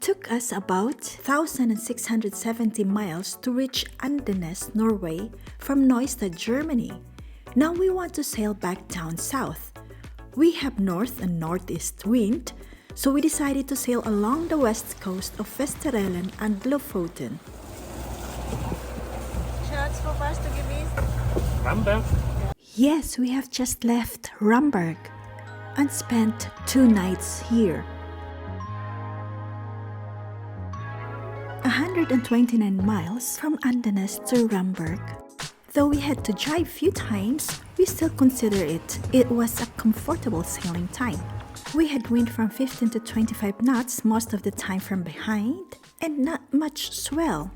took us about 1,670 miles to reach Andenes, Norway, from Neustadt, Germany. Now we want to sail back down south. We have north and northeast wind, so we decided to sail along the west coast of Vesterålen and Lofoten. Schatz, wo warst du gewesen? Ramberg. Yes, we have just left Ramberg and spent 2 nights here. 129 miles from Andenes to Ramberg. Though we had to drive few times, we still consider it was a comfortable sailing time. We had wind from 15 to 25 knots most of the time from behind and not much swell.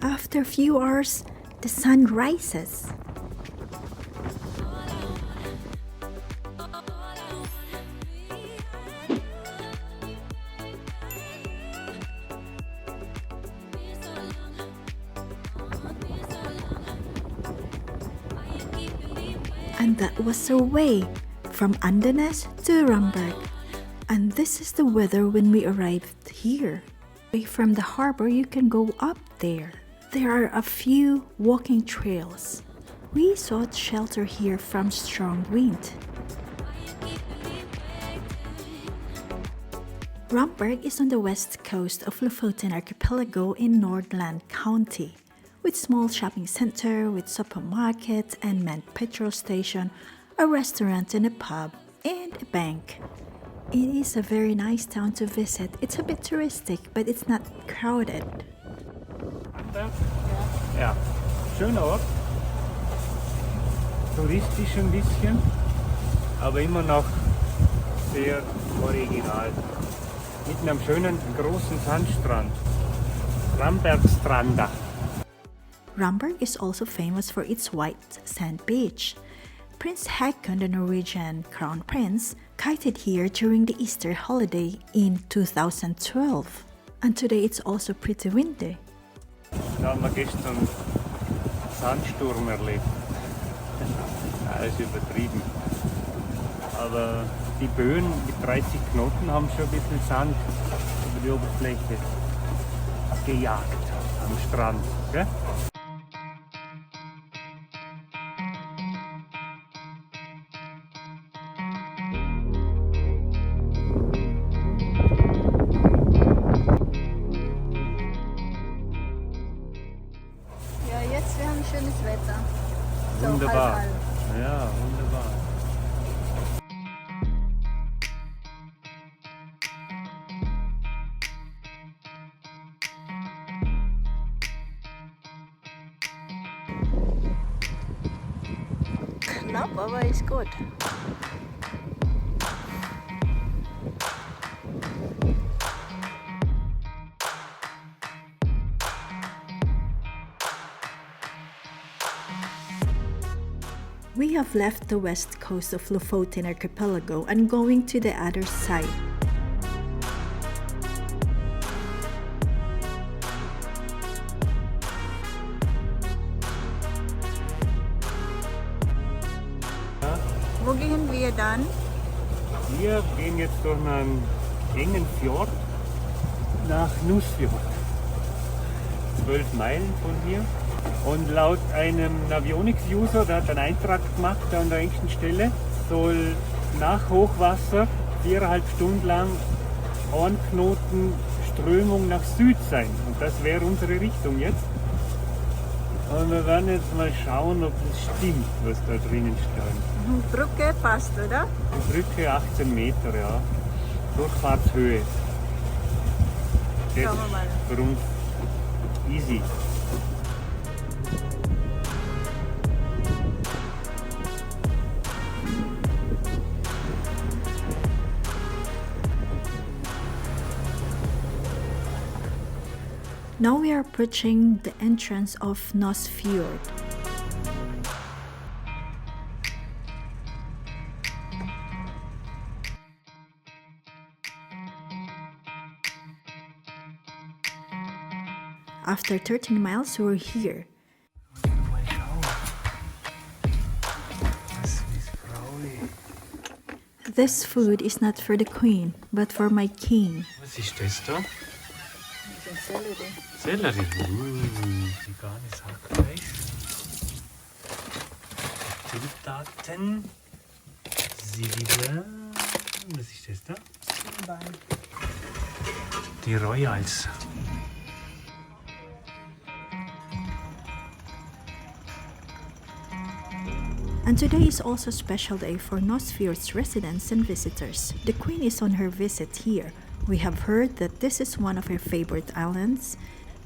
After a few hours, the sun rises. And that was our way from Andenes to Ramberg. And this is the weather when we arrived here. From the harbor, you can go up there. There are a few walking trails. We sought shelter here from strong wind. Ramberg is on the west coast of Lofoten archipelago in Nordland County, with small shopping center with supermarket and manned petrol station, a restaurant and a pub, and a bank. It is a very nice town to visit. It's a bit touristic, but it's not crowded. Ja, schöner Ort. Touristisch ein bisschen, aber immer noch sehr original. Mitten am schönen großen Sandstrand. Rambergstranda. Ramberg is also famous for its white sand beach. Prince Haakon, the Norwegian crown prince, kited here during the Easter holiday in 2012. And today it's also pretty windy. Da haben wir gestern einen Sandsturm erlebt. Alles übertrieben. Aber die Böen mit 30 Knoten haben schon ein bisschen Sand über die Oberfläche gejagt am Strand. Gell? Schönes Wetter. So, Wunderbar. halb. Ja, wunderbar. Knapp, aber ist gut. We have left the west coast of Lofoten archipelago and going to the other side. Wo gehen wir dann? Wir gehen jetzt durch einen engen Fjord nach Nusfjord. 12 Meilen von hier. Und laut einem Navionics-User, der hat einen Eintrag gemacht an der engsten Stelle, soll nach Hochwasser 4,5 Stunden lang ein Knoten Strömung nach Süd sein. Und das wäre unsere Richtung jetzt. Und wir werden jetzt mal schauen, ob das stimmt, was da drinnen steht. Brücke passt, oder? Die Brücke 18 Meter, ja. Durchfahrtshöhe. Das Schauen wir mal. ist für uns easy. Now we are approaching the entrance of Nusfjord. After 13 miles, we're here. Mal schauen. Das ist Frauli. This food is not for the queen, but for my king. Was ist das da? Sellerie. Sellerie. Veganes Hackfleisch. Zutaten. Zwiebeln. Was ist das da? Zwiebeln. Die Royals. And today is also a special day for Nusfjord's residents and visitors. The Queen is on her visit here. We have heard that this is one of her favorite islands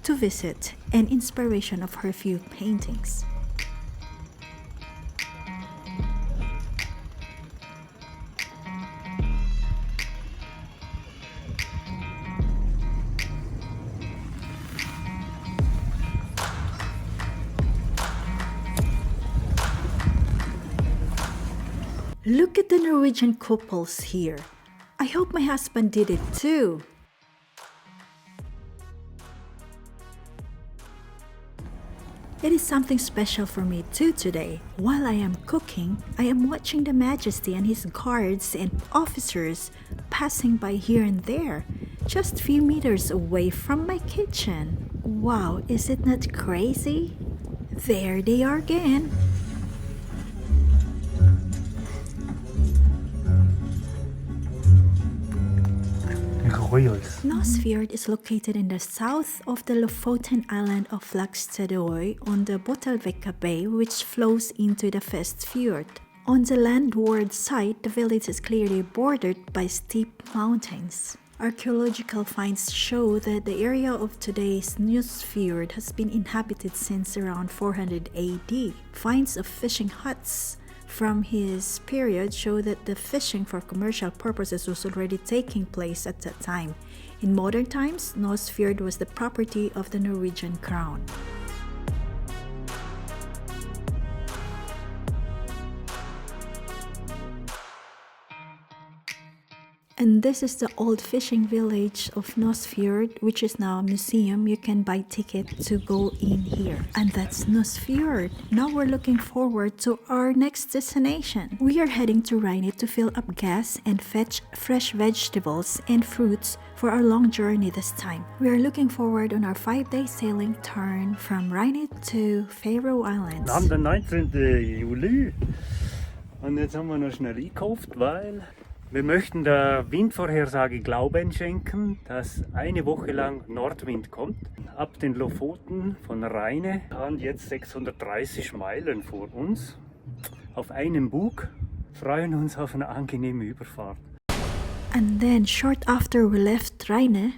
to visit and inspiration of her few paintings. Look at the Norwegian couples here. I hope my husband did it too. It is something special for me too today. While I am cooking, I am watching the Majesty and his guards and officers passing by here and there, just few meters away from my kitchen. Wow, is it not crazy? There they are again. Royals. Nusfjord is located in the south of the Lofoten island of Flagstadøy on the Bottelvekka Bay, which flows into the Fjord. On the landward side, the village is clearly bordered by steep mountains. Archaeological finds show that the area of today's Nusfjord has been inhabited since around 400 AD. Finds of fishing huts from his period show that the fishing for commercial purposes was already taking place at that time. In modern times, Nusfjord was the property of the Norwegian crown. And this is the old fishing village of Nusfjord, which is now a museum. You can buy ticket to go in here. And that's Nusfjord. Now we're looking forward to our next destination. We are heading to Rhine to fill up gas and fetch fresh vegetables and fruits for our long journey this time. We are looking forward on our 5-day sailing turn from Rhine to Färöer Islands. Wir haben den 19. Juli und jetzt haben wir noch schnell eingekauft, weil wir möchten der Windvorhersage Glauben schenken, dass eine Woche lang Nordwind kommt. Ab den Lofoten von Rheine haben jetzt 630 Meilen vor uns. Auf einem Bug, freuen uns auf eine angenehme Überfahrt. And then short after we left Rhine,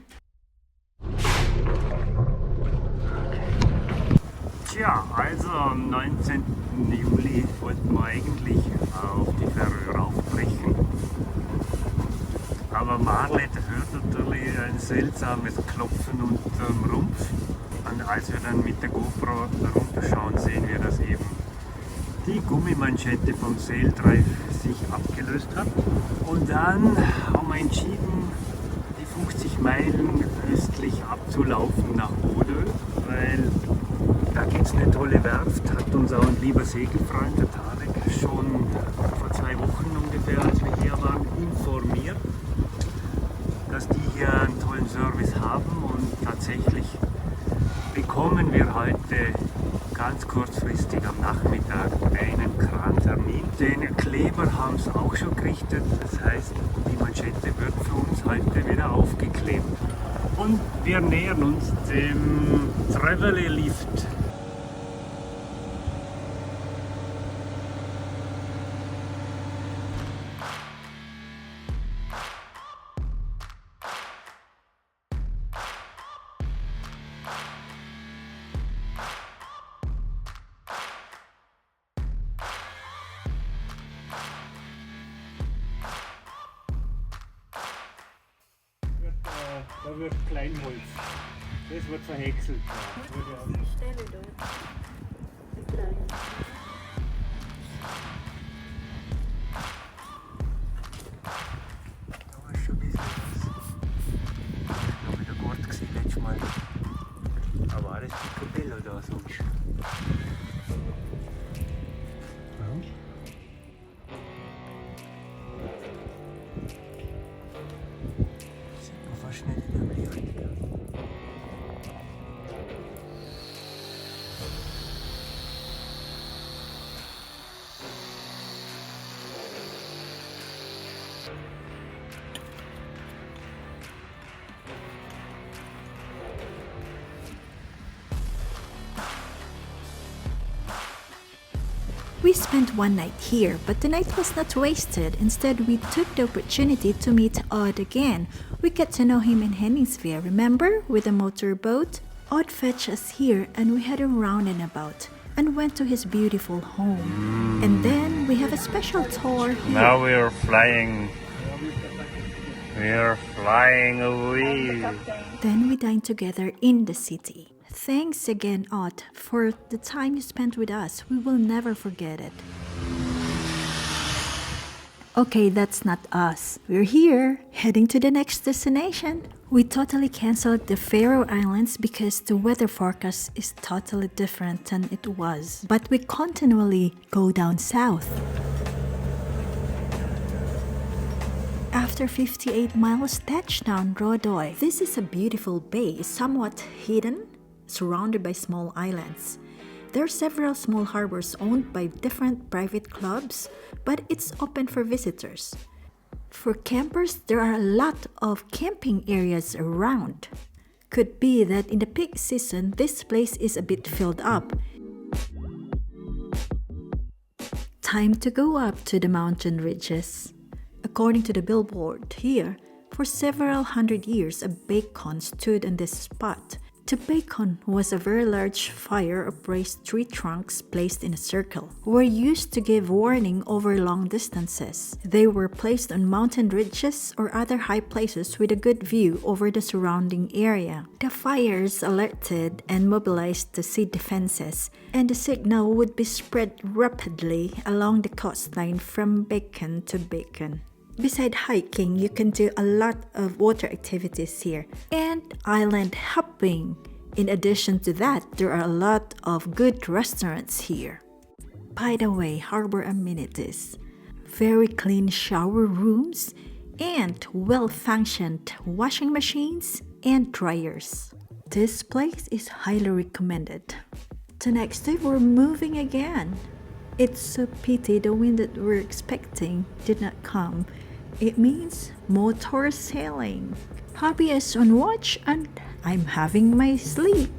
Tja, also am 19. Juli wollten wir eigentlich auf die Färöer aufbrechen. Aber Marleth hört natürlich ein seltsames Klopfen unterm Rumpf. Und als wir dann mit der GoPro runterschauen, sehen wir, dass eben die Gummimanschette vom Sailtreif sich abgelöst hat. Und dann haben wir entschieden, die 50 Meilen östlich abzulaufen nach Bodø, weil da gibt es eine tolle Werft, hat uns auch ein lieber Segelfreund, der Tarek, schon vor 2 Wochen ungefähr, als wir hier waren, informiert, dass die hier einen tollen Service haben, und tatsächlich bekommen wir heute ganz kurzfristig am Nachmittag einen Krantermin. Den Kleber haben sie auch schon gerichtet, das heißt, die Manschette wird für uns heute wieder aufgeklebt. Und wir nähern uns dem Traveler Lift. Da wird Kleinholz. Das wird verhäckselt. Die Stelle dort. Die kleine. Da war schon ein bisschen was. Ich habe wieder Gurt gesehen letztes Mal. Aber alles Picobello da sonst. Ja. We spent one night here, but the night was not wasted. Instead, we took the opportunity to meet Odd again. We got to know him in Henningsvær, remember? With a motorboat. Odd fetched us here and we had a roundabout and went to his beautiful home. And then we have a special tour here. Now we're flying. We're flying away. Then we dined together in the city. Thanks again, Odd, for the time you spent with us. We will never forget it. Okay, that's not us. We're here, heading to the next destination. We totally canceled the Färöer Islands because the weather forecast is totally different than it was. But we continually go down south. After 58 miles, touchdown Rodøy. This is a beautiful bay, somewhat hidden, surrounded by small islands. There are several small harbors owned by different private clubs, but it's open for visitors. For campers, there are a lot of camping areas around. Could be that in the peak season, this place is a bit filled up. Time to go up to the mountain ridges. According to the billboard here, for several hundred years, a bacon stood on this spot. The bacon was a very large fire of raised tree trunks placed in a circle, were used to give warning over long distances. They were placed on mountain ridges or other high places with a good view over the surrounding area. The fires alerted and mobilized the sea defenses, and the signal would be spread rapidly along the coastline from beacon to beacon. Beside hiking, you can do a lot of water activities here and island hopping. In addition to that, there are a lot of good restaurants here. By the way, harbor amenities. Very clean shower rooms and well-functioned washing machines and dryers. This place is highly recommended. The next day, we're moving again. It's a pity the wind that we're expecting did not come. It means motor sailing. Hubby is on watch and I'm having my sleep.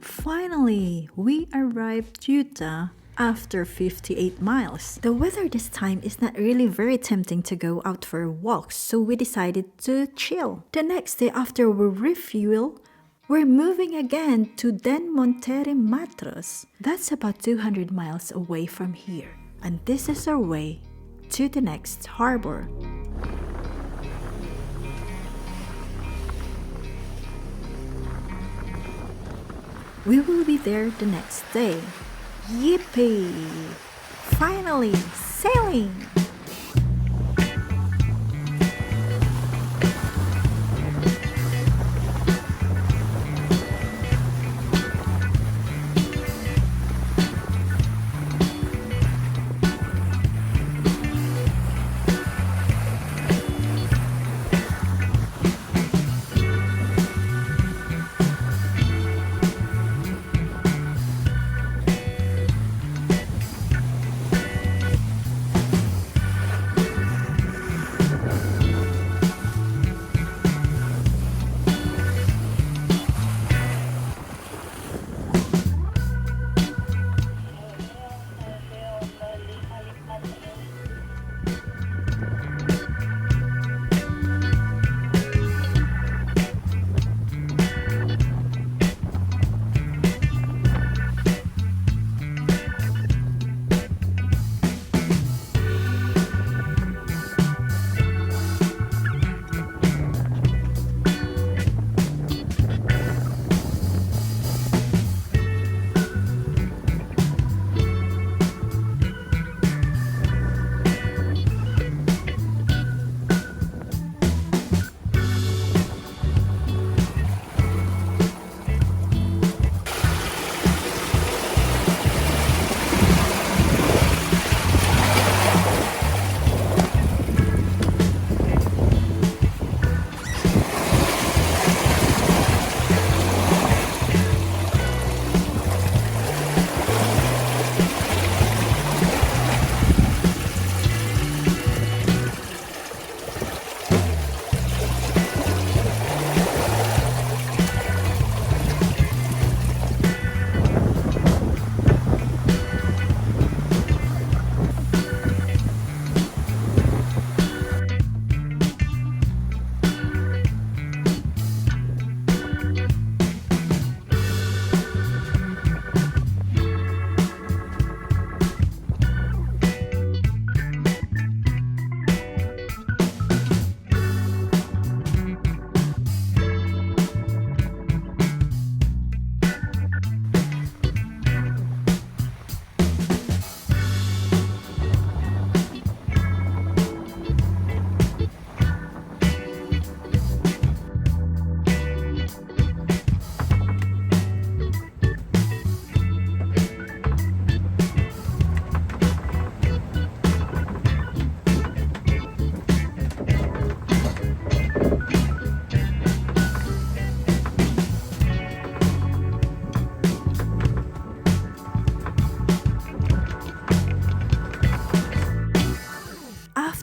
Finally, we arrived Utah after 58 miles. The weather this time is not really very tempting to go out for a walk, so we decided to chill. The next day after we refuel, we're moving again to Den Monterrey Matros. That's about 200 miles away from here. And this is our way to the next harbor. We will be there the next day. Yippee! Finally, sailing!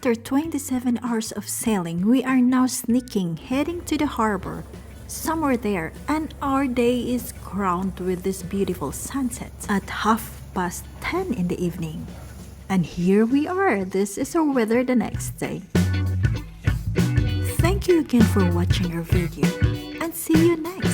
After 27 hours of sailing, we are now sneaking, heading to the harbor. Somewhere there, and our day is crowned with this beautiful sunset at 10:30 in the evening. And here we are. This is our weather the next day. Thank you again for watching our video, and see you next.